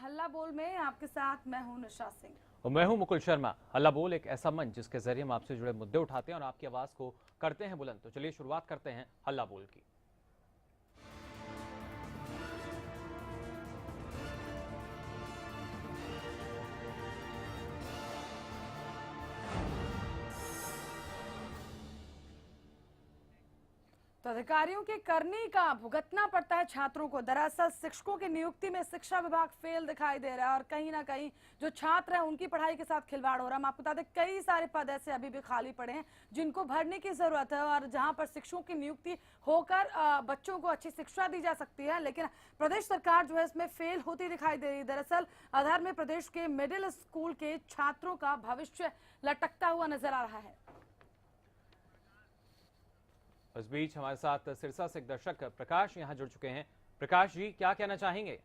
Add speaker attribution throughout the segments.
Speaker 1: हल्ला बोल में आपके साथ मैं हूं निशा सिंह
Speaker 2: और मैं हूं मुकुल शर्मा। हल्ला बोल एक ऐसा मंच जिसके जरिए हम आपसे जुड़े मुद्दे उठाते हैं और आपकी आवाज को करते हैं बुलंद। तो चलिए शुरुआत करते हैं हल्ला बोल की।
Speaker 1: तो अधिकारियों के करनी का भुगतना पड़ता है छात्रों को। दरअसल शिक्षकों की नियुक्ति में शिक्षा विभाग फेल दिखाई दे रहा है और कहीं ना कहीं जो छात्र हैं उनकी पढ़ाई के साथ खिलवाड़ हो रहा है। हम आपको बता दें कई सारे पद ऐसे अभी भी खाली पड़े हैं जिनको भरने की जरूरत है और जहां पर शिक्षकों की नियुक्ति होकर बच्चों को अच्छी शिक्षा दी जा सकती है, लेकिन प्रदेश सरकार जो है इसमें फेल होती दिखाई दे रही है। दरअसल आधार में प्रदेश के मिडिल स्कूल के छात्रों का भविष्य लटकता हुआ नजर आ रहा है।
Speaker 2: इस बीच हमारे साथ सिरसा से एक दर्शक प्रकाश यहां जुड़ चुके हैं। प्रकाश जी, क्या कहना चाहेंगे?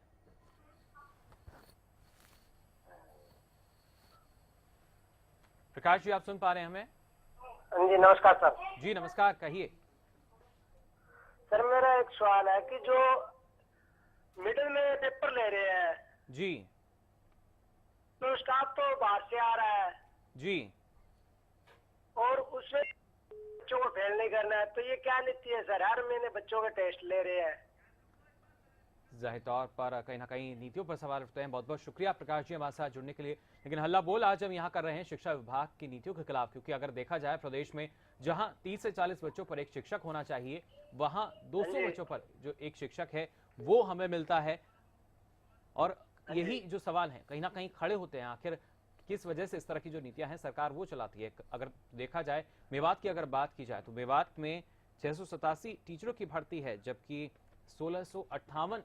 Speaker 2: प्रकाश जी, आप सुन पा रहे हैं हमें?
Speaker 3: जी नमस्कार सर।
Speaker 2: जी नमस्कार, कहिए।
Speaker 3: सर मेरा एक सवाल है कि जो मिडिल में पेपर ले रहे हैं
Speaker 2: जी
Speaker 3: तो स्टाफ तो बाहर से आ रहा है
Speaker 2: जी
Speaker 3: और उसमें बच्चों को फेल नहीं करना है, तो ये क्या नीति है सर? हर महीने बच्चों के टेस्ट ले रहे हैं।
Speaker 2: जाहिर तौर पर कहीं ना कहीं नीतियों पर सवाल उठते हैं। बहुत बहुत शुक्रिया प्रकाश जी हमारे साथ जुड़ने के लिए। लेकिन हल्ला बोल आज हम यहाँ कर रहे हैं शिक्षा विभाग की नीतियों के खिलाफ, क्योंकि अगर देखा जाए प्रदेश में जहां 30 से 40 बच्चों पर एक शिक्षक होना चाहिए वहां 200 बच्चों पर जो एक शिक्षक है वो हमें मिलता है। और यही जो सवाल है कहीं ना कहीं खड़े होते हैं, आखिर किस वजह से इस तरह की जो नीतियां हैं सरकार वो चलाती है। अगर देखा जाए मेवात की अगर बात की जाए तो मेवात में 687 टीचरों की भर्ती है, जबकि 1658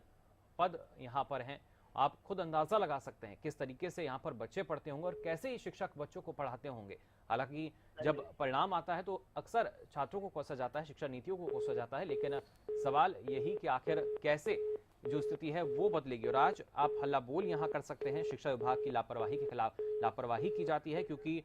Speaker 2: पद यहाँ पर हैं। आप खुद अंदाजा लगा सकते हैं किस तरीके से यहाँ पर बच्चे पढ़ते होंगे और कैसे ये शिक्षक बच्चों को पढ़ाते होंगे। हालांकि जब परिणाम आता है तो अक्सर छात्रों को कोसा जाता है, शिक्षा नीतियों को कोसा जाता है, लेकिन सवाल यही कि आखिर कैसे जो स्थिति है वो बदलेगी। और आज आप हल्ला बोल यहाँ कर सकते हैं शिक्षा विभाग की लापरवाही के खिलाफ। लापरवाही की जाती है क्योंकि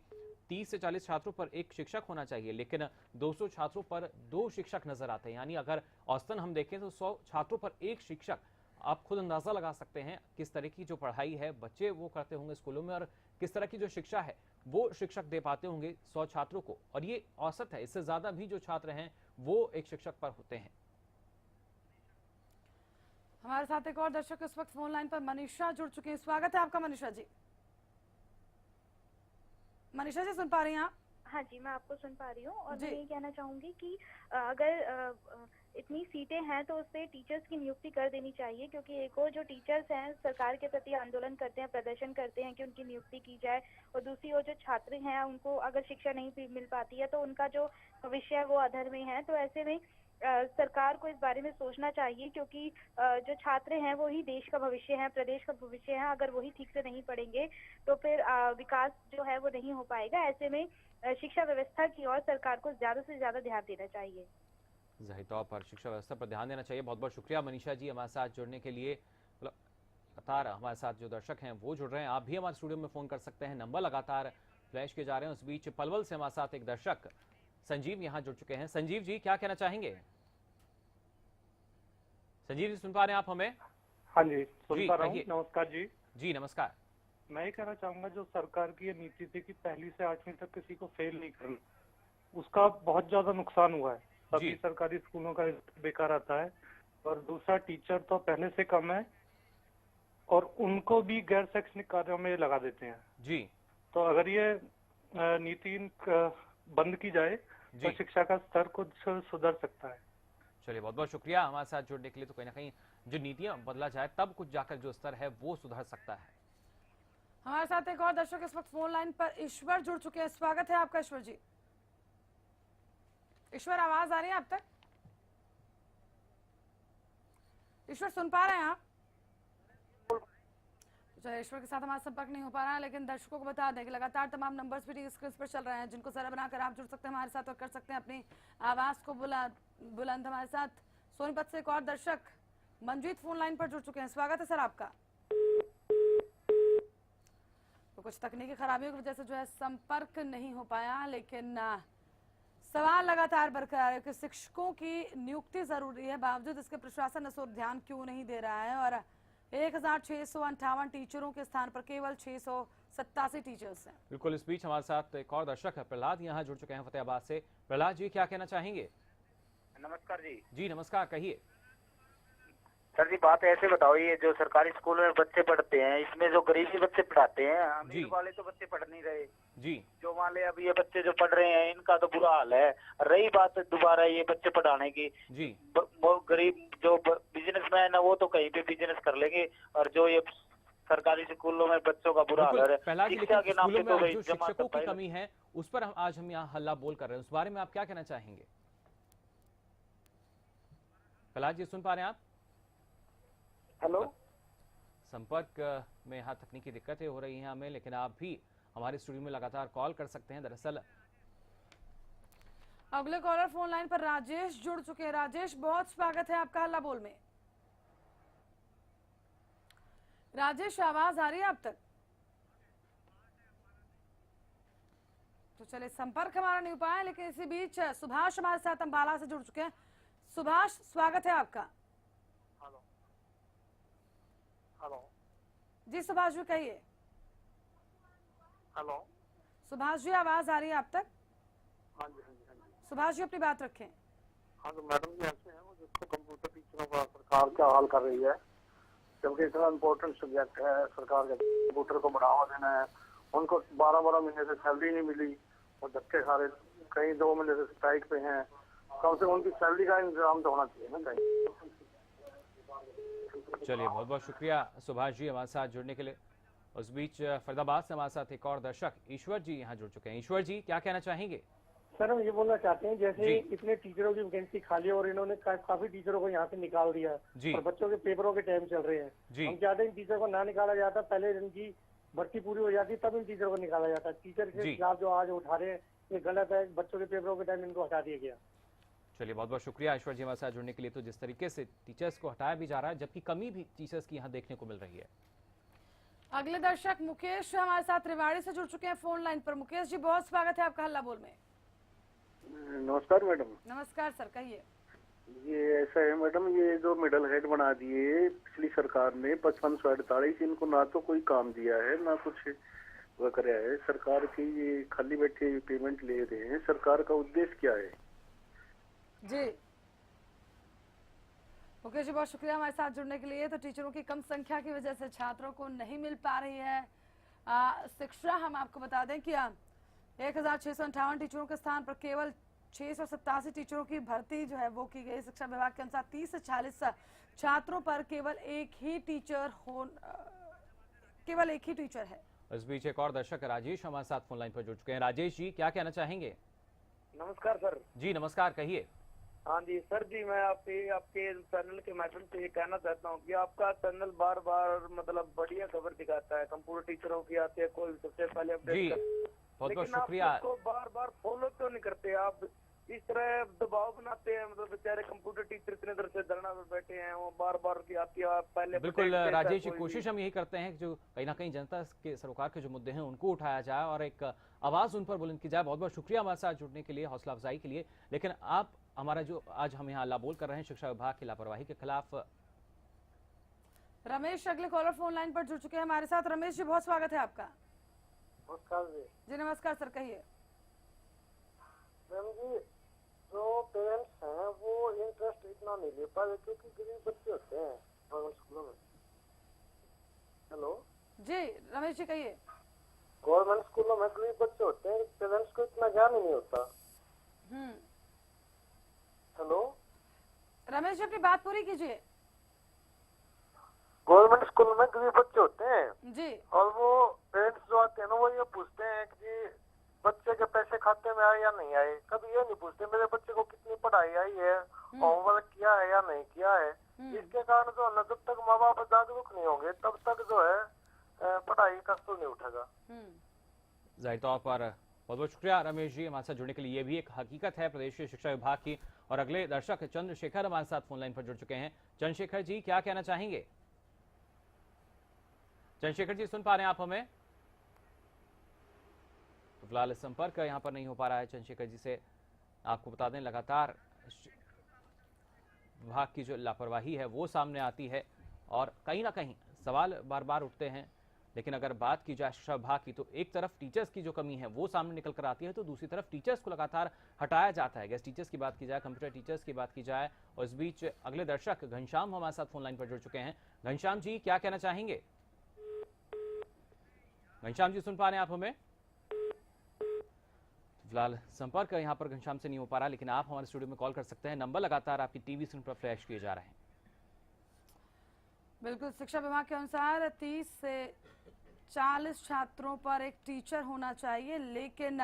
Speaker 2: 30 से 40 छात्रों पर एक शिक्षक होना चाहिए, लेकिन 200 छात्रों पर 2 शिक्षक नजर आते हैं। यानी अगर औसतन हम देखें तो 100 छात्रों पर एक शिक्षक। आप खुद अंदाजा लगा सकते हैं किस तरह की जो पढ़ाई है बच्चे वो करते होंगे स्कूलों में और किस तरह की जो शिक्षा है वो शिक्षक दे पाते होंगे 100 छात्रों को। और ये औसत है, इससे ज्यादा भी जो छात्र हैं वो एक शिक्षक पर होते हैं।
Speaker 1: हमारे साथ एक और दर्शक इस वक्त फोन लाइन पर मनीषा जुड़ चुके हैं। स्वागत है आपका मनीषा जी। मनीषा जी सुन पा रही हैं आप?
Speaker 4: हाँ जी, मैं आपको सुन पा रही हूँ और
Speaker 1: जी।
Speaker 4: मैं ये कहना चाहूंगी कि अगर इतनी सीटें हैं तो उससे टीचर्स की नियुक्ति कर देनी चाहिए, क्योंकि एक और जो टीचर्स हैं सरकार के प्रति आंदोलन करते हैं, प्रदर्शन करते हैं कि उनकी नियुक्ति की जाए, और दूसरी ओर जो छात्र हैं उनको अगर शिक्षा नहीं मिल पाती है तो उनका जो भविष्य है वो अधर में है। तो ऐसे में सरकार को इस बारे में सोचना चाहिए, क्योंकि जो छात्र हैं वो ही देश का भविष्य है, प्रदेश का भविष्य है। अगर वही ठीक से नहीं पढ़ेंगे तो फिर विकास जो है वो नहीं हो पाएगा। ऐसे में शिक्षा व्यवस्था की ओर सरकार को ज्यादा से ज्यादा ध्यान देना चाहिए।
Speaker 2: जाहिर तौर पर शिक्षा व्यवस्था पर ध्यान देना चाहिए। बहुत बहुत शुक्रिया मनीषा जी हमारे साथ जुड़ने के लिए। लगातार हमारे साथ जो दर्शक हैं वो जुड़ रहे हैं। आप भी हमारे स्टूडियो में फोन कर सकते हैं, नंबर लगातार फ्लैश किए जा रहे हैं। उस बीच पलवल से हमारे साथ एक दर्शक संजीव यहाँ जुड़ चुके हैं। संजीव जी क्या कहना चाहेंगे? संजीव जी सुन पा रहे हैं आप हमें?
Speaker 5: हाँ जी सुन पा रहा हूँ। नमस्कार जी।
Speaker 2: जी नमस्कार।
Speaker 5: मैं ये कहना चाहूंगा जो सरकार की ये नीति थी कि पहली से 8वीं तक किसी को फेल नहीं करना, उसका बहुत ज्यादा नुकसान हुआ है। सभी सरकारी स्कूलों का बेकार आता है और दूसरा टीचर तो पहले से कम है और उनको भी गैर शैक्षणिक कार्यों में लगा देते हैं
Speaker 2: जी।
Speaker 5: तो अगर ये नीति बंद की जाए तो शिक्षा का स्तर कुछ सुधर सकता है।
Speaker 2: चलिए बहुत बहुत शुक्रिया हमारे साथ जुड़ने के लिए। तो कहीं ना कहीं जो नीतियां बदला जाए तब कुछ जाकर जो स्तर है वो सुधर सकता है।
Speaker 1: हमारे साथ एक और दर्शक इस वक्त फोन लाइन पर ईश्वर जुड़ चुके हैं। स्वागत है आपका ईश्वर जी। ईश्वर आवाज आ रही है आप तक? ईश्वर सुन पा रहे हैं आप? चलिए ईश्वर के साथ हमारा संपर्क नहीं हो पा रहा है, लेकिन दर्शकों को बता दें कि लगातार तमाम नंबर्स भी स्क्रीन पर चल रहे हैं जिनको जरा बनाकर आप जुड़ सकते हैं हमारे साथ और कर सकते हैं अपनी आवाज को बुलंद। हमारे साथ सोनीपत से एक और दर्शक मंजीत फोन लाइन पर जुड़ चुके हैं। स्वागत है सर आपका। तो कुछ तकनीकी खराबियों की वजह से जो है संपर्क नहीं हो पाया, लेकिन सवाल लगातार बरकरार है कि शिक्षकों की नियुक्ति जरूरी है, बावजूद इसके प्रशासन इस ओर ध्यान क्यों नहीं दे रहा है। और 1658 टीचरों के स्थान पर केवल 687 टीचर्स हैं।
Speaker 2: बिल्कुल, इस बीच हमारे साथ एक और दर्शक है प्रहलाद यहाँ जुड़ चुके हैं फतेहाबाद से। प्रहलाद जी, क्या कहना चाहेंगे?
Speaker 6: नमस्कार जी।
Speaker 2: जी नमस्कार, कहिए।
Speaker 6: सर जी, बात ऐसे बताओ, ये जो सरकारी स्कूल में बच्चे पढ़ते हैं, इसमें जो गरीबी बच्चे पढ़ाते हैं, अमीर वाले तो बच्चे पढ़ नहीं रहे
Speaker 2: जी।
Speaker 6: जो मान ले अब ये बच्चे जो पढ़ रहे हैं इनका तो बुरा हाल है। रही बात दोबारा ये बच्चे पढ़ाने की,
Speaker 2: जी
Speaker 6: वो गरीब जो बिजनेसमैन है वो तो कहीं पे बिजनेस कर लेंगे, और जो ये सरकारी स्कूलों में बच्चों का बुरा हाल है।
Speaker 2: प्रहलाद जी,
Speaker 6: शिक्षा
Speaker 2: लेकिन
Speaker 6: के नाम
Speaker 2: स्कूलों
Speaker 6: पे तो
Speaker 2: में
Speaker 6: भाई
Speaker 2: जो
Speaker 6: जमा
Speaker 2: शिक्षकों की
Speaker 6: तो
Speaker 2: कमी है उस पर आज हम यहाँ हल्ला बोल कर रहे हैं, उस बारे में आप क्या कहना चाहेंगे? प्रहलाद जी, सुन पा रहे हैं आप?
Speaker 3: हेलो,
Speaker 2: संपर्क में यहाँ तकनीकी दिक्कतें हो रही हैं हमें, लेकिन आप भी हमारे स्टूडियो में लगातार कॉल कर सकते हैं। दरअसल
Speaker 1: अगले कॉलर फोन लाइन पर राजेश जुड़ चुके हैं। राजेश, बहुत स्वागत है आपका हल्ला बोल में। राजेश, आवाज आ रही है आप तक? तो चलिए, संपर्क हमारा नहीं हो पाया, लेकिन इसी बीच सुभाष हमारे साथ अंबाला से जुड़ चुके हैं। सुभाष, स्वागत है आपका।
Speaker 3: हेलो हेलो
Speaker 1: जी सुभाष जी, कहिए।
Speaker 3: हेलो।
Speaker 1: सुभाष जी, आवाज आ रही है आप तक?
Speaker 3: हाँ जी हाँ जी हाँ जी।
Speaker 1: सुभाष जी, अपनी बात रखें।
Speaker 3: हाँ, तो मैडम जी ऐसे हैं, वो जिसको कंप्यूटर टीचरों का सरकार क्या हाल कर रही है, जबकि इतना इम्पोर्टेंट सब्जेक्ट है, सरकार का कंप्यूटर को बढ़ावा देना है। उनको 12-12 महीने से सैलरी नहीं मिली और धक्के सारे, कहीं 2 महीने से स्ट्राइक पे हैं। कम से कम उनकी सैलरी का इंतजाम तो होना चाहिए ना कहीं।
Speaker 2: चलिए, बहुत बहुत शुक्रिया सुभाष जी हमारे साथ जुड़ने के लिए। उस बीच फरीदाबाद से हमारे साथ एक और दर्शक ईश्वर जी यहाँ जुड़ चुके हैं। ईश्वर जी, क्या कहना चाहेंगे?
Speaker 7: सर, हम ये बोलना चाहते हैं, जैसे
Speaker 2: जी।
Speaker 7: इतने टीचरों की वैकेंसी खाली और इन्होंने काफी टीचरों को यहाँ से निकाल दिया
Speaker 2: जी।
Speaker 7: और बच्चों के पेपरों के टाइम चल रहे हैं।
Speaker 2: जी।
Speaker 7: हम चाहते हैं टीचर को ना निकाला जाता, पहले इनकी भर्ती पूरी हो जाती तब इन टीचर को निकाला जाता। टीचर के
Speaker 2: जी।
Speaker 7: खिलाफ जो आज उठा रहे हैं ये गलत है। बच्चों के पेपरों के टाइम इनको हटा दिया गया।
Speaker 2: चलिए, बहुत बहुत शुक्रिया ईश्वर जी हमारे साथ जुड़ने के लिए। तो जिस तरीके से टीचर्स को हटाया भी जा रहा है, जबकि कमी भी टीचर्स की यहाँ देखने को मिल रही है।
Speaker 1: अगले दर्शक मुकेश हमारे साथ रेवाड़ी से जुड़ चुके हैं फोन लाइन पर। मुकेश जी, बहुत स्वागत है आपका हल्ला बोल में।
Speaker 5: नमस्कार मैडम।
Speaker 1: नमस्कार सर, कहिए।
Speaker 5: ये ऐसा है मैडम, ये जो मिडल हेड बना दिए पिछली सरकार ने 5548, इनको ना तो कोई काम दिया है ना कुछ वह कराया है। सरकार की ये खाली बैठे पेमेंट ले रहे हैं, सरकार का उद्देश्य क्या है?
Speaker 1: जी मुकेश जी, बहुत शुक्रिया हमारे साथ जुड़ने के लिए। तो टीचरों की कम संख्या की वजह से छात्रों को नहीं मिल पा रही है शिक्षा। हम आपको बता दें कि 1658 टीचरों के स्थान पर केवल 687 टीचरों की भर्ती जो है वो की गई। शिक्षा विभाग के अनुसार 30 से 40 छात्रों पर केवल एक ही टीचर है।
Speaker 2: इस बीच एक और दर्शक राजेश हमारे साथ फोन लाइन पर जुड़ चुके हैं। राजेश जी, क्या कहना चाहेंगे?
Speaker 6: नमस्कार सर।
Speaker 2: जी नमस्कार, कहिए।
Speaker 6: हाँ जी सर जी, मैं आपके चैनल के माध्यम से ये कहना चाहता हूँ कि आपका चैनल बार बार मतलब बढ़िया खबर दिखाता है। कंप्यूटर टीचरों की आती है, कोई सबसे पहले
Speaker 2: जी,
Speaker 6: अपडेट
Speaker 2: बहुत बहुत
Speaker 6: लेकिन
Speaker 2: शुक्रिया।
Speaker 6: आप उसको बार बार फॉलो क्यों नहीं करते? आप इस तरह दबाव बनाते हैं, मतलब बेचारे कंप्यूटर टीचर इतने देर से धरना पे बैठे हैं, वो बार बार की आती है। पहले
Speaker 2: बिल्कुल राजेश जी, कोशिश हम यही करते हैं कि जो कहीं ना कहीं जनता के सरोकार के जो मुद्दे हैं उनको उठाया जाए और एक आवाज उन पर बुलंद की जाए। बहुत बहुत शुक्रिया हमारे साथ जुड़ने के लिए, हौसला अफजाई के लिए। लेकिन आप हमारा जो आज हम यहाँ हल्ला बोल कर रहे हैं शिक्षा विभाग की लापरवाही के खिलाफ।
Speaker 1: रमेश अगले कॉलर फोन लाइन पर जुड़ चुके हैं हमारे साथ। रमेश जी, बहुत स्वागत है आपका।
Speaker 3: नमस्कार जी।
Speaker 1: जी नमस्कार सर, कहिए।
Speaker 3: मैम जी, जो पेरेंट्स हैं वो इंटरेस्ट इतना नहीं ले पा रहे क्योंकि गरीब बच्चे होते हैं गवर्नमेंट स्कूलों में। हेलो
Speaker 1: जी रमेश जी, कहिए।
Speaker 3: गवर्नमेंट स्कूलों में गरीब बच्चे होते हैं, पेरेंट्स को इतना ज्ञान ही नहीं होता। हेलो
Speaker 1: रमेश जी, अपनी बात पूरी कीजिए।
Speaker 3: गवर्नमेंट स्कूल में गरीब बच्चे होते हैं
Speaker 1: जी,
Speaker 3: और वो पेरेंट्स जो आते हैं ना वो ये पूछते हैं कि जी बच्चे के पैसे खाते में आए या नहीं आए। कभी ये नहीं पूछते मेरे बच्चे को कितनी पढ़ाई आई है, होमवर्क किया है या नहीं किया है। इसके कारण जो है ना, जब तक माँ बाप जागरूक नहीं होंगे तब तक जो है पढ़ाई का स्तर नहीं उठेगा।
Speaker 2: जाहिर तौर पर बहुत बहुत शुक्रिया रमेश जी हमारे साथ जुड़ने के लिए। ये भी एक हकीकत है प्रदेश के शिक्षा विभाग की। और अगले दर्शक चंद्रशेखर हमारे साथ फोन लाइन पर जुड़ चुके हैं। चंद्रशेखर जी, क्या कहना चाहेंगे? चंद्रशेखर जी, सुन पा रहे हैं आप हमें? तो फिलहाल संपर्क यहाँ पर नहीं हो पा रहा है चंद्रशेखर जी से। आपको बता दें, लगातार विभाग की जो लापरवाही है वो सामने आती है और कहीं ना कहीं सवाल बार बार उठते हैं। लेकिन अगर बात की जाए शिक्षा विभाग की, तो एक तरफ टीचर्स की जो कमी है वो सामने निकल कर आती है, तो दूसरी तरफ टीचर्स को लगातार हटाया जाता है। गेस्ट टीचर्स की बात की जाए, कंप्यूटर टीचर्स की बात की जाए, और इस बीच अगले दर्शक घनश्याम हमारे साथ फोन लाइन पर जुड़ चुके हैं। घनश्याम जी, क्या कहना चाहेंगे? घनश्याम जी, सुन पा रहे हैं आप हमें? फिलहाल संपर्क यहाँ पर घनश्याम से नहीं हो पा रहा, लेकिन आप हमारे स्टूडियो में कॉल कर सकते हैं। नंबर लगातार आपकी टीवी स्क्रीन पर फ्लैश किए जा रहे हैं।
Speaker 1: बिल्कुल, शिक्षा विभाग के अनुसार 30 से 40 छात्रों पर एक टीचर होना चाहिए, लेकिन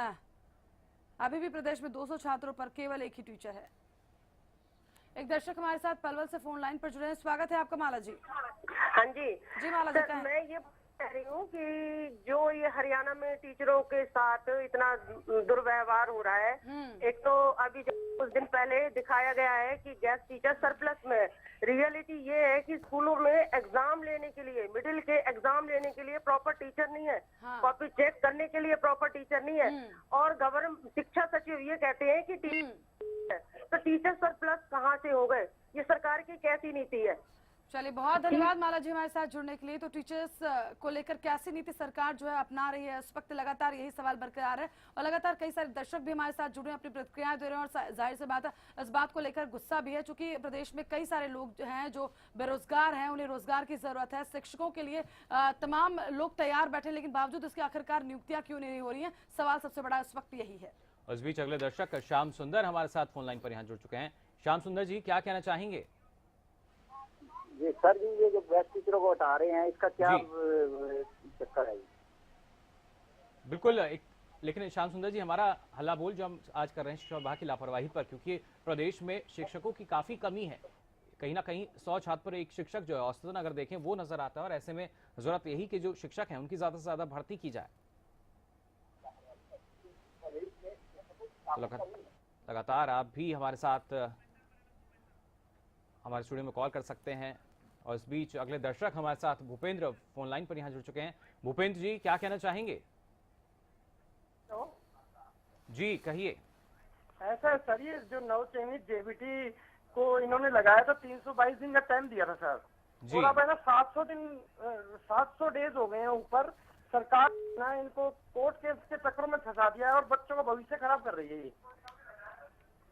Speaker 1: अभी भी प्रदेश में 200 छात्रों पर केवल एक ही टीचर है। एक दर्शक हमारे साथ पलवल से फोन लाइन पर जुड़े हैं। स्वागत है आपका माला जी।
Speaker 8: हाँ जी
Speaker 1: माला जी,
Speaker 8: सर, मैं ये कह रही हूँ कि जो ये हरियाणा में टीचरों के साथ इतना दुर्व्यवहार हो रहा है, एक तो अभी कुछ दिन पहले दिखाया गया है कि गेस्ट टीचर सरप्लस में। रियलिटी ये है कि स्कूलों में एग्जाम लेने के लिए, मिडिल के एग्जाम लेने के लिए प्रॉपर टीचर नहीं है, कॉपी चेक करने के लिए प्रॉपर टीचर नहीं है, और गवर्नमेंट शिक्षा सचिव ये कहते हैं कि तो टीचर सरप्लस कहाँ से हो गए? ये सरकार की कैसी नीति है?
Speaker 1: चलिए, बहुत धन्यवाद माला जी हमारे साथ जुड़ने के लिए। तो टीचर्स को लेकर कैसी नीति सरकार जो है अपना रही है, इस वक्त लगातार यही सवाल बरकरार है, और लगातार कई सारे दर्शक भी हमारे साथ जुड़े हैं, अपनी प्रतिक्रियाएं दे रहे हैं, और जाहिर सी बात है इस बात को लेकर गुस्सा भी है, क्योंकि प्रदेश में कई सारे लोग जो हैं जो बेरोजगार हैं, उन्हें रोजगार की जरूरत है। शिक्षकों के लिए तमाम लोग तैयार बैठे, लेकिन बावजूद इसके आखिरकार नियुक्तियां क्यों नहीं हो रही है, सवाल सबसे बड़ा इस वक्त यही है।
Speaker 2: इस बीच अगले दर्शक श्याम सुंदर हमारे साथ फोन लाइन पर यहाँ जुड़ चुके हैं। श्याम सुंदर जी, क्या कहना चाहेंगे?
Speaker 9: जी सर जी, ये जो गेस्ट टीचरों को हटा रहे हैं, इसका क्या चक्कर है?
Speaker 2: बिल्कुल, लेकिन श्याम सुंदर जी, हमारा हल्ला बोल जो हम आज कर रहे हैं शिक्षा विभाग की लापरवाही पर, क्योंकि प्रदेश में शिक्षकों की काफी कमी है। कहीं ना कहीं 100 छात्र पर एक शिक्षक जो है औसतन अगर देखें वो नजर आता है, और ऐसे में जरूरत यही कि जो शिक्षक हैं उनकी ज्यादा से ज्यादा भर्ती की जाए। लगातार आप भी हमारे साथ हमारे स्टूडियो में कॉल कर सकते हैं। और इस बीच अगले दर्शक हमारे साथ भूपेंद्र फोन लाइन पर यहाँ जुड़ चुके हैं। भूपेंद्र जी, क्या कहना चाहेंगे? जी कहिए।
Speaker 7: ऐसा सर, ये जो नवचयनित जेबीटी को इन्होंने लगाया था, 322 दिन का टाइम दिया था सर, और अब है ना 700 डेज हो गए हैं ऊपर। सरकार ना इनको कोर्ट केस के चक्कर में फंसा दिया है और बच्चों का भविष्य खराब कर रही है।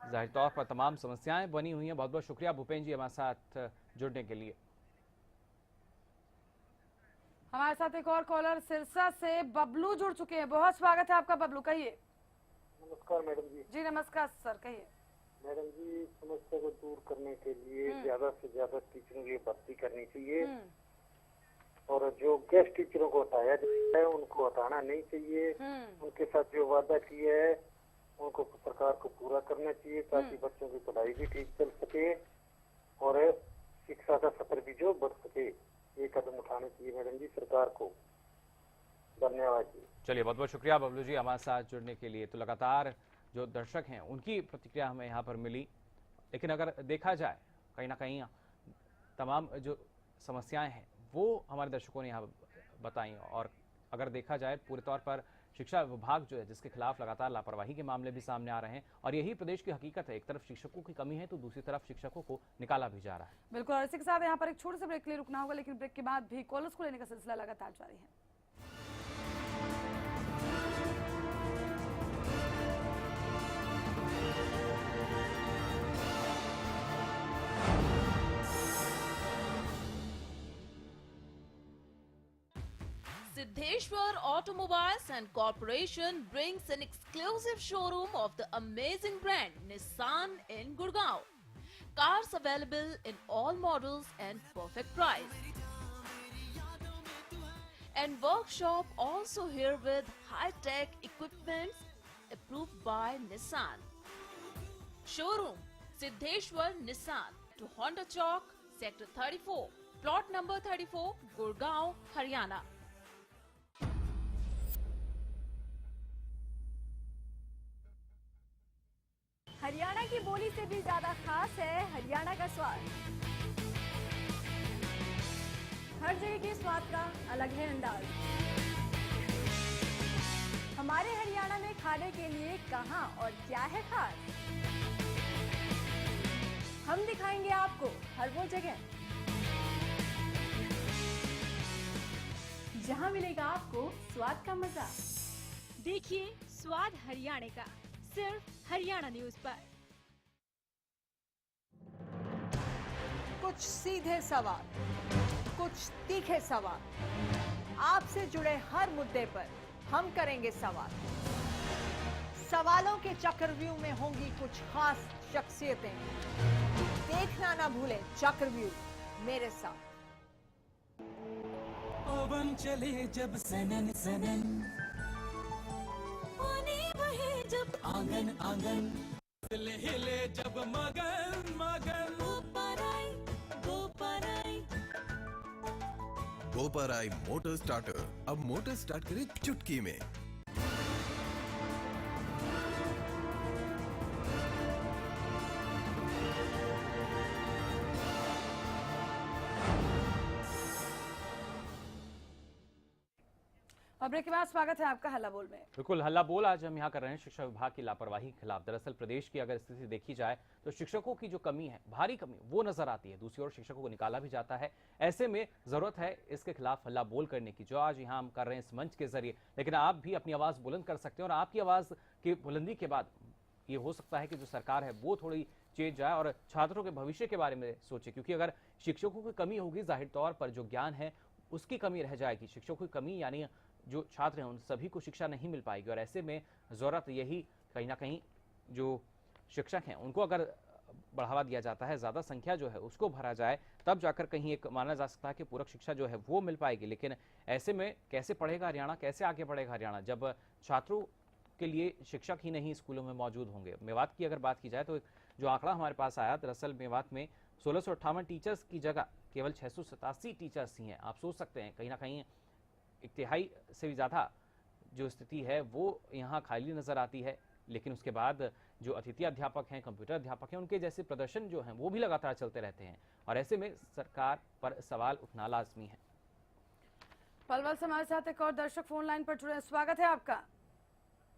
Speaker 2: जाहिर तौर पर तमाम समस्याएं बनी हुई हैं। बहुत बहुत शुक्रिया भूपेंद्र जी हमारे साथ जुड़ने के लिए।
Speaker 1: हमारे साथ एक और कॉलर सिरसा से बबलू जुड़ चुके हैं। बहुत स्वागत है आपका बबलू, कहिए।
Speaker 3: नमस्कार मैडम जी।
Speaker 1: जी नमस्कार सर, कहिए।
Speaker 3: मैडम जी, समस्या को दूर करने के लिए ज्यादा से ज्यादा टीचरों की भर्ती करनी चाहिए, और जो गेस्ट टीचरों को हटाया जाता है उनको हटाना नहीं चाहिए। उनके साथ जो वादा किया है उनको सरकार को पूरा करना चाहिए, ताकि बच्चों की पढ़ाई भी ठीक चल सके और शिक्षा का स्तर भी जो बढ़ सके। ये कदम उठाने चाहिए मैडम जी सरकार को। धन्यवाद जी।
Speaker 2: चलिए, बहुत बहुत शुक्रिया बबलू जी हमारे साथ जुड़ने के लिए। तो लगातार जो दर्शक हैं उनकी प्रतिक्रिया हमें यहाँ पर मिली, लेकिन अगर देखा जाए कहीं ना कहीं तमाम जो समस्याएं हैं वो हमारे दर्शकों ने यहाँ बताई, और अगर देखा जाए पूरे तौर पर शिक्षा विभाग जो है जिसके खिलाफ लगातार लापरवाही के मामले भी सामने आ रहे हैं, और यही प्रदेश की हकीकत है। एक तरफ शिक्षकों की कमी है तो दूसरी तरफ शिक्षकों को निकाला भी जा रहा है।
Speaker 1: बिल्कुल, और इसी के साथ यहाँ पर एक छोटे से ब्रेक के लिए रुकना होगा, लेकिन ब्रेक के बाद भी कॉलर्स को लेने का सिलसिला लगातार जारी है।
Speaker 10: Siddheshwar Automobiles and Corporation brings an exclusive showroom of the amazing brand Nissan in Gurgaon. Cars available in all models and perfect price. And workshop also here with high-tech equipments approved by Nissan. Showroom Siddheshwar Nissan to Honda Chowk, Sector 34, Plot number 34, Gurgaon, Haryana.
Speaker 11: Haryana की बोली से भी ज्यादा खास है हरियाणा का स्वाद। हर जगह के स्वाद का अलग है अंदाज। हमारे हरियाणा में खाने के लिए कहां और क्या है खास, हम दिखाएंगे आपको हर वो जगह। जहां मिलेगा आपको स्वाद का मजा। देखिए स्वाद हरियाणा का सिर्फ हरियाणा न्यूज पर।
Speaker 12: कुछ सीधे सवाल, कुछ तीखे सवाल, आपसे जुड़े हर मुद्दे पर हम करेंगे सवाल। सवालों के चक्रव्यूह में होंगी कुछ खास शख्सियतें। देखना ना भूलें चक्रव्यूह मेरे साथ।
Speaker 13: पवन चले जब सनन सनन, पानी बहे जब आंगन आंगन, हिले हिले जब मगन मगन,
Speaker 14: गोपराई मोटर स्टार्टर अब मोटर स्टार्ट करे चुटकी में।
Speaker 1: और ब्रेक के बाद स्वागत है आपका हल्ला बोल में।
Speaker 2: बिल्कुल, हल्ला बोल आज हम यहाँ कर रहे हैं शिक्षा विभाग की लापरवाही के खिलाफ। दरअसल प्रदेश की अगर स्थिति देखी जाए तो शिक्षकों की जो कमी है, भारी कमी, वो नजर आती है। दूसरी ओर शिक्षकों को निकाला भी जाता है। ऐसे में जरूरत है इसके खिलाफ हल्ला बोल करने की, जो आज यहाँ हम कर रहे हैं इस मंच के जरिए। लेकिन आप भी अपनी आवाज बुलंद कर सकते हैं और आपकी आवाज की बुलंदी के बाद ये हो सकता है कि जो सरकार है वो थोड़ी चेंज जाए और छात्रों के भविष्य के बारे में सोचे। क्योंकि अगर शिक्षकों की कमी होगी, जाहिर तौर पर जो ज्ञान है उसकी कमी रह जाएगी। शिक्षकों की कमी यानी जो छात्र हैं उन सभी को शिक्षा नहीं मिल पाएगी। और ऐसे में जरूरत यही कहीं ना कहीं जो शिक्षक हैं उनको अगर बढ़ावा दिया जाता है, ज़्यादा संख्या जो है उसको भरा जाए, तब जाकर कहीं एक माना जा सकता है कि पूरक शिक्षा जो है वो मिल पाएगी। लेकिन ऐसे में कैसे पढ़ेगा हरियाणा, कैसे आगे बढ़ेगा हरियाणा, जब छात्रों के लिए शिक्षक ही नहीं स्कूलों में मौजूद होंगे। मेवात की अगर बात की जाए तो जो आंकड़ा हमारे पास आया, दरअसल मेवात में 1658 टीचर्स की जगह केवल 687 टीचर्स ही हैं। आप सोच सकते हैं कहीं ना कहीं एक तिहाई से भी ज़्यादा जो स्थिति है वो यहाँ खाली नजर आती है। लेकिन उसके बाद जो अतिथि अध्यापक हैं, कंप्यूटर अध्यापक हैं, उनके जैसे प्रदर्शन जो हैं वो भी लगातार चलते रहते हैं। और ऐसे में सरकार पर सवाल उठना लाजमी है।
Speaker 1: पलवल से हमारे साथ एक और दर्शक फोन लाइन पर जुड़े हैं, स्वागत है आपका।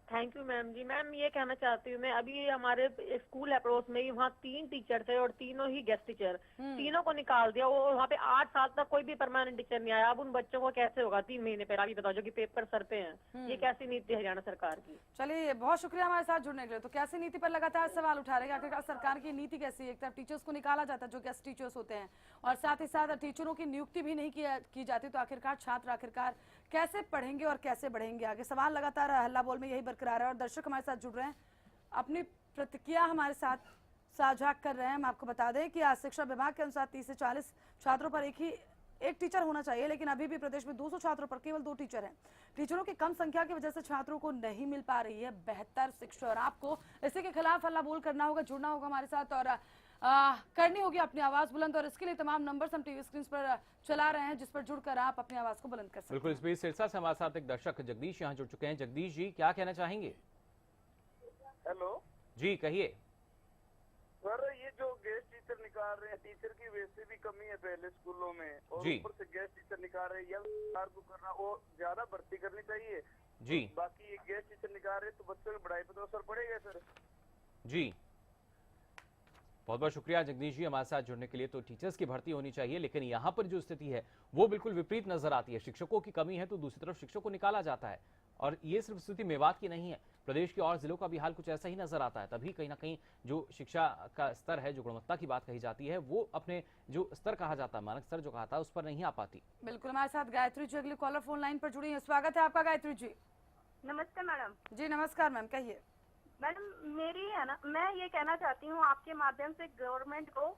Speaker 15: Thank you ma'am ji. Ma'am ये कहना चाहती हूँ मैं, अभी हमारे स्कूल है पड़ोस में ही, वहाँ 3 टीचर थे और तीनों ही गेस्ट टीचर, तीनों को निकाल दिया। वो वहाँ पे 8 साल तक कोई भी परमानेंट टीचर नहीं आया। अब उन बच्चों को कैसे होगा 3 महीने पहले, अभी बताओ, जो कि पेपर सर पे हैं। ये कैसी नीति है हरियाणा सरकार की?
Speaker 1: चलिए, बहुत शुक्रिया हमारे साथ जुड़ने के लिए। तो कैसी नीति पर लगातार सवाल उठा रहे हैं, आखिरकार सरकार की नीति कैसी है? एक तरफ टीचर्स को निकाला जाता है जो गेस्ट टीचर्स होते हैं, और साथ ही साथ टीचरों की नियुक्ति भी नहीं की जाती। तो आखिरकार छात्र आखिरकार कैसे पढ़ेंगे और कैसे बढ़ेंगे आगे? सवाल लगातार हल्ला बोल में यही बरकरार है। और दर्शक हमारे साथ जुड़ रहे हैं, अपनी प्रतिक्रिया हमारे साथ साझा कर रहे हैं। हम आपको बता दें कि आज शिक्षा विभाग के अनुसार 30 से 40 छात्रों पर एक टीचर होना चाहिए, लेकिन अभी भी प्रदेश में 200 छात्रों पर केवल 2 टीचर हैं। टीचरों की कम संख्या की वजह से छात्रों को नहीं मिल पा रही है बेहतर शिक्षा। और आपको इसी के खिलाफ हल्ला बोल करना होगा, जुड़ना होगा हमारे साथ और करनी होगी अपनी आवाज बुलंद। और इसके लिए तमाम नंबर्स हम टीवी स्क्रीन पर चला रहे हैं, जिस पर जुड़कर आप अपनी आवाज को बुलंद कर सकते हैं।
Speaker 2: बिल्कुल, इस बीच सिरसा से हमारे साथ एक दर्शक जगदीश यहाँ जुड़ चुके हैं। जगदीश जी, क्या कहना चाहेंगे?
Speaker 6: हेलो
Speaker 2: जी, कहिए।
Speaker 6: सर, ये जो गेस्ट टीचर निकाल रहे हैं, टीचर की वैसे भी कमी है पहले स्कूलों में, और ऊपर से गेस्ट टीचर निकाल रहे हैं, या सरकार को करना वो ज्यादा भर्ती करनी चाहिए
Speaker 2: जी।
Speaker 6: बाकी ये गेस्ट टीचर निकाल रहे हैं तो बच्चों की पढ़ाई पर तो असर पड़ेगा सर
Speaker 2: जी। बहुत बहुत शुक्रिया जगदीश जी हमारे साथ जुड़ने के लिए। तो टीचर्स की भर्ती होनी चाहिए, लेकिन यहाँ पर जो स्थिति है वो बिल्कुल विपरीत नजर आती है। शिक्षकों की कमी है तो दूसरी तरफ शिक्षकों को निकाला जाता है। और ये सिर्फ स्थिति मेवात की नहीं है, प्रदेश के और जिलों का भी हाल कुछ ऐसा ही नजर आता है। तभी कहीं ना कहीं जो शिक्षा का स्तर है, जो गुणवत्ता की बात कही जाती है, वो अपने जो स्तर कहा जाता है, मानक स्तर जो कहा था, उस पर नहीं आ पाती।
Speaker 1: बिल्कुल, हमारे साथ गायत्री जी अगली कॉलर फोन लाइन पर जुड़ी है। स्वागत है आपका गायत्री जी।
Speaker 16: नमस्ते मैडम।
Speaker 1: जी नमस्कार मैम, कहिए।
Speaker 16: मैडम मेरी है ना, मैं ये कहना चाहती हूँ आपके माध्यम से गवर्नमेंट को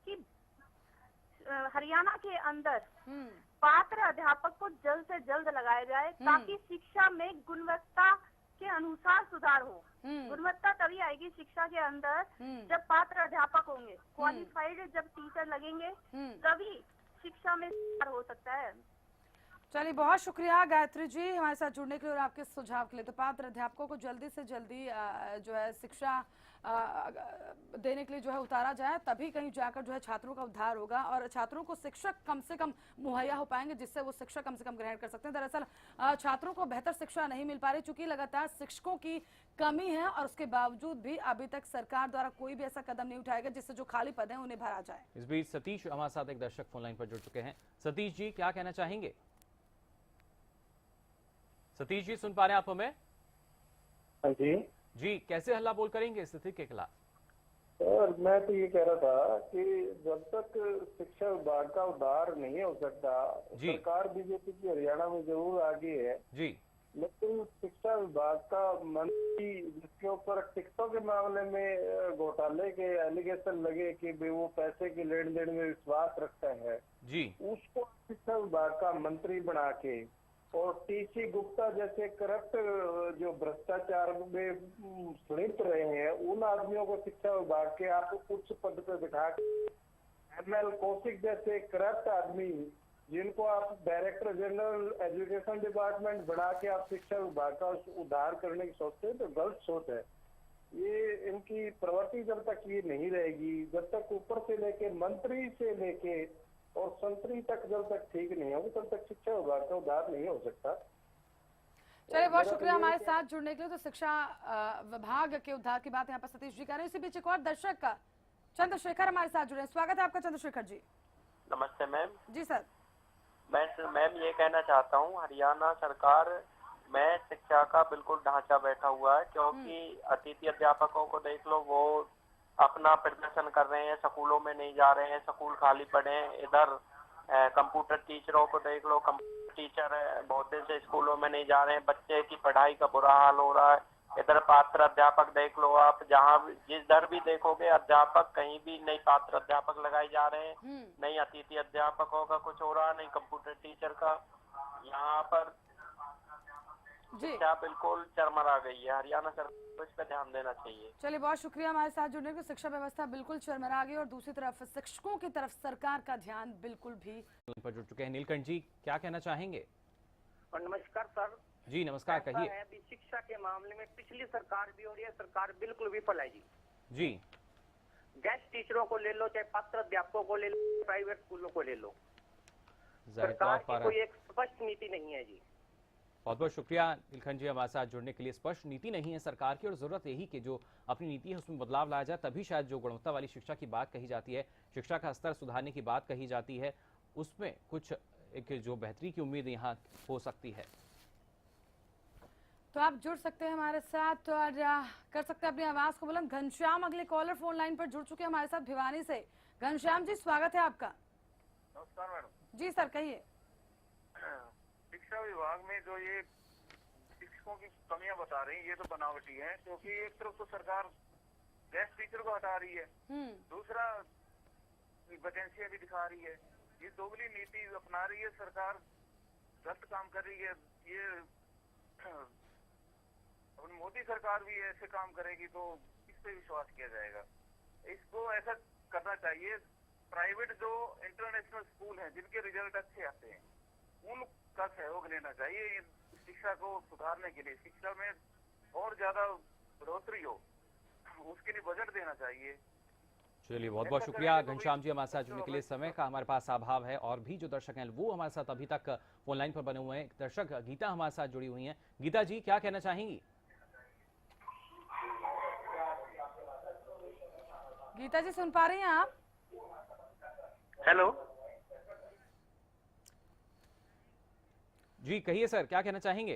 Speaker 16: कि हरियाणा के अंदर पात्र अध्यापक को जल्द से जल्द लगाया जाए, ताकि शिक्षा में गुणवत्ता के अनुसार सुधार हो। गुणवत्ता तभी आएगी शिक्षा के अंदर जब पात्र अध्यापक होंगे, क्वालिफाइड जब टीचर लगेंगे, तभी शिक्षा में सुधार हो सकता है।
Speaker 1: चलिए, बहुत शुक्रिया गायत्री जी हमारे साथ जुड़ने के लिए और आपके सुझाव के लिए। तो पात्र अध्यापकों को जल्दी से जल्दी जो है शिक्षा देने के लिए जो है उतारा जाए, तभी कहीं जाकर जो है छात्रों का उद्धार होगा और छात्रों को शिक्षक कम से कम मुहैया हो पाएंगे, जिससे वो शिक्षा कम से कम ग्रहण कर सकते हैं। दरअसल छात्रों को बेहतर शिक्षा नहीं मिल पा रही, चूंकि लगातार शिक्षकों की कमी है और उसके बावजूद भी अभी तक सरकार द्वारा कोई भी ऐसा कदम नहीं उठाएगा जिससे जो खाली पद है उन्हें भरा जाए।
Speaker 2: इस बीच सतीश हमारे साथ एक दर्शक फोन लाइन पर जुड़ चुके हैं। सतीश जी, क्या कहना चाहेंगे? सतीश जी सुन पा रहे हैं आप हमें?
Speaker 17: हाँ जी
Speaker 2: जी, कैसे हल्ला बोल करेंगे स्थिति के खिलाफ?
Speaker 17: सर, मैं तो ये कह रहा था कि जब तक शिक्षा विभाग का उद्धार नहीं हो सकता, सरकार बीजेपी की हरियाणा में जरूर आगे है
Speaker 2: जी,
Speaker 17: लेकिन शिक्षा विभाग का मंत्री जिसके ऊपर टिकटों के मामले में घोटाले के एलिगेशन लगे कि भाई वो पैसे के लेन देन में विश्वास रखता है
Speaker 2: जी,
Speaker 17: उसको शिक्षा विभाग का मंत्री बना के और टीसी गुप्ता जैसे करप्ट जो भ्रष्टाचार में संलिप्त रहे हैं उन आदमियों को शिक्षा विभाग के आप उच्च पद पर बिठा के ML कौशिक जैसे करप्ट आदमी जिनको आप डायरेक्टर जनरल एजुकेशन डिपार्टमेंट बना के आप शिक्षा विभाग का उद्धार करने की सोचते हैं तो गलत सोच है। ये इनकी प्रवृत्ति जब तक ये नहीं रहेगी, जब तक ऊपर से लेके मंत्री से लेके और संतरी तक जब तक ठीक नहीं होगी तब तक शिक्षा विभाग का उद्धार नहीं हो सकता।
Speaker 1: चलिए, बहुत शुक्रिया हमारे साथ जुड़ने के लिए। तो शिक्षा विभाग के उद्धार की बात यहाँ पर सतीश जी कर रहे हैं। इसी बीच एक और दर्शक का चंद्रशेखर हमारे साथ जुड़े हैं। स्वागत है आपका चंद्रशेखर जी।
Speaker 18: नमस्ते मैम।
Speaker 1: जी सर।
Speaker 18: मैम ये कहना चाहता हूँ, हरियाणा सरकार में शिक्षा का बिल्कुल ढांचा बैठा हुआ है, क्योंकि अतिथि अध्यापकों को देख लो, वो अपना प्रदर्शन कर रहे हैं, स्कूलों में नहीं जा रहे हैं, स्कूल खाली पड़े हैं। इधर कंप्यूटर टीचरों को देख लो, कंप्यूटर टीचर बहुत दिन से स्कूलों में नहीं जा रहे हैं, बच्चे की पढ़ाई का बुरा हाल हो रहा है। इधर पात्र अध्यापक देख लो आप, जहाँ जिस दर भी देखोगे अध्यापक, कहीं भी नई पात्र अध्यापक लगाए जा रहे हैं, नई अतिथि अध्यापकों का कुछ हो रहा है, नहीं कंप्यूटर टीचर का। यहाँ पर शिक्षा बिल्कुल चरमरा गई है। हरियाणा सरकार को इस पर ध्यान देना चाहिए।
Speaker 1: चलिए, बहुत शुक्रिया हमारे साथ जुड़ने के। शिक्षा व्यवस्था बिल्कुल चरमरा गई और दूसरी तरफ शिक्षकों की तरफ सरकार का ध्यान बिल्कुल भी
Speaker 2: पर जुड़ चुके हैं। नीलकंठ जी, क्या कहना चाहेंगे?
Speaker 19: नमस्कार सर
Speaker 2: जी नमस्कार, कहिए।
Speaker 19: अभी शिक्षा के मामले में पिछली सरकार भी और ये सरकार बिल्कुल विफल है
Speaker 2: जी।
Speaker 19: गेस्ट टीचरों को ले लो, चाहे पात्र अध्यापकों को ले लो, प्राइवेट स्कूलों को ले लो,
Speaker 2: जाहिर
Speaker 19: सरकार
Speaker 2: तौर
Speaker 19: की कोई एक स्पष्ट नीति नहीं है जी।
Speaker 2: बहुत बहुत शुक्रिया नीलकंठ जी हमारे साथ जुड़ने के लिए। स्पष्ट नीति नहीं है सरकार की और जरूरत यही कि जो अपनी नीति है उसमें बदलाव लाया जाए, तभी शायद जो गुणवत्ता वाली शिक्षा की बात कही जाती है, शिक्षा का स्तर सुधारने की बात कही जाती है, उसमें कुछ एक जो बेहतरी की उम्मीद यहाँ हो सकती है।
Speaker 1: तो आप जुड़ सकते हैं हमारे साथ और कर सकते हैं अपनी आवाज को बुलंद। घनश्याम अगले कॉलर फोन लाइन पर जुड़ चुके हैं हमारे साथ भिवानी से। घनश्याम जी, स्वागत है आपका।
Speaker 6: नमस्कार मैडम।
Speaker 1: जी सर, कहिए।
Speaker 6: शिक्षा विभाग में जो ये शिक्षकों की कमियां बता रही हैं, ये तो बनावटी है, क्योंकि एक तरफ तो सरकार गेस्ट टीचर को हटा रही है, दूसरा वैकेंसियां भी दिखा रही है। ये दोगली नीति अपना रही है सरकार, गलत काम कर रही है। ये मोदी सरकार भी ऐसे काम करेगी तो किस पे विश्वास किया जाएगा? इसको ऐसा करना चाहिए, प्राइवेट जो इंटरनेशनल स्कूल हैं जिनके रिजल्ट अच्छे आते हैं उनका सहयोग लेना चाहिए शिक्षा को सुधारने के लिए। शिक्षा में और ज्यादा बढ़ोतरी हो, उसके लिए बजट देना चाहिए।
Speaker 2: चलिए, बहुत बहुत शुक्रिया घनश्याम जी हमारे साथ जुड़ने के लिए। समय का हमारे पास अभाव है और भी जो दर्शक हैं वो हमारे साथ अभी तक फोन लाइन पर बने हुए हैं। दर्शक गीता हमारे साथ जुड़ी हुई हैं। गीता जी, क्या कहना चाहेंगी?
Speaker 1: गीता जी, सुन पा रही हैं आप?
Speaker 19: हेलो
Speaker 2: जी, कहिए सर, क्या कहना चाहेंगे?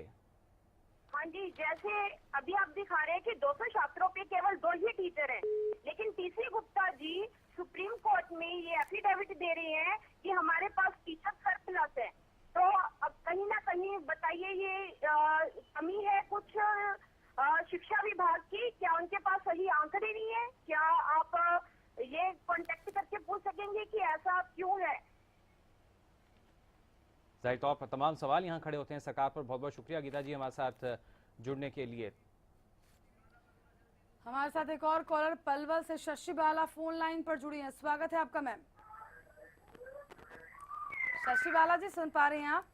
Speaker 16: हाँ जी, जैसे अभी आप दिखा रहे हैं कि 200 छात्रों पे केवल 2 ही टीचर हैं, लेकिन TC Gupta ji supreme court में ये एफिडेविट दे रहे हैं कि हमारे पास टीचर सरप्लस है। तो अब कहीं ना कहीं बताइए, ये कमी है कुछ शिक्षा विभाग की? क्या उनके पास सही आंकड़े नहीं है? क्या आप ये कांटेक्ट करके पूछ सकेंगे कि ऐसा क्यों है?
Speaker 2: जाहिर तौर पर तमाम सवाल यहाँ खड़े होते हैं सरकार पर। बहुत बहुत शुक्रिया गीता जी हमारे साथ जुड़ने के लिए।
Speaker 1: हमारे साथ एक और कॉलर पलवल से शशि बाला फोन लाइन पर जुड़ी हैं। स्वागत है आपका मैम। शशि बाला जी, सुन पा रही हैं आप?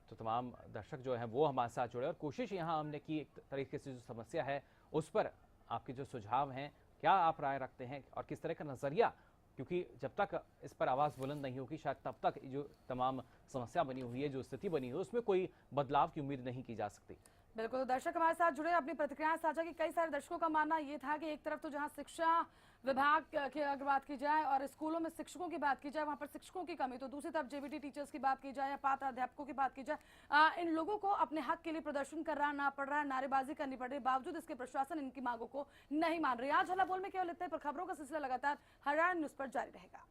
Speaker 2: तो तमाम दर्शक जो हैं वो हमारे साथ जुड़े और कोशिश यहाँ हमने की एक तरीके से जो समस्या है उस पर आपके जो सुझाव हैं, क्या आप राय रखते हैं और किस तरह का नजरिया, क्योंकि जब तक इस पर आवाज़ बुलंद नहीं होगी शायद तब तक जो तमाम समस्या बनी हुई है, जो स्थिति बनी हुई है, उसमें कोई बदलाव की उम्मीद नहीं की जा सकती।
Speaker 1: बिल्कुल, तो दर्शक हमारे साथ जुड़े, अपनी प्रतिक्रियाएं साझा की। कई सारे दर्शकों का मानना ये था कि एक तरफ तो जहां शिक्षा विभाग की अगर बात की जाए और स्कूलों में शिक्षकों की बात की जाए, वहां पर शिक्षकों की कमी, तो दूसरी तरफ जेबीटी टीचर्स की बात की जाए या पात्र अध्यापकों की बात की जाए, इन लोगों को अपने हक के लिए प्रदर्शन करना पड़ रहा है, नारेबाजी करनी पड़ रही है, बावजूद इसके प्रशासन इनकी मांगों को नहीं मान रही। आज हल्ला बोल में केवल इतने पर, खबरों का सिलसिला लगातार हरियाणा न्यूज पर जारी रहेगा।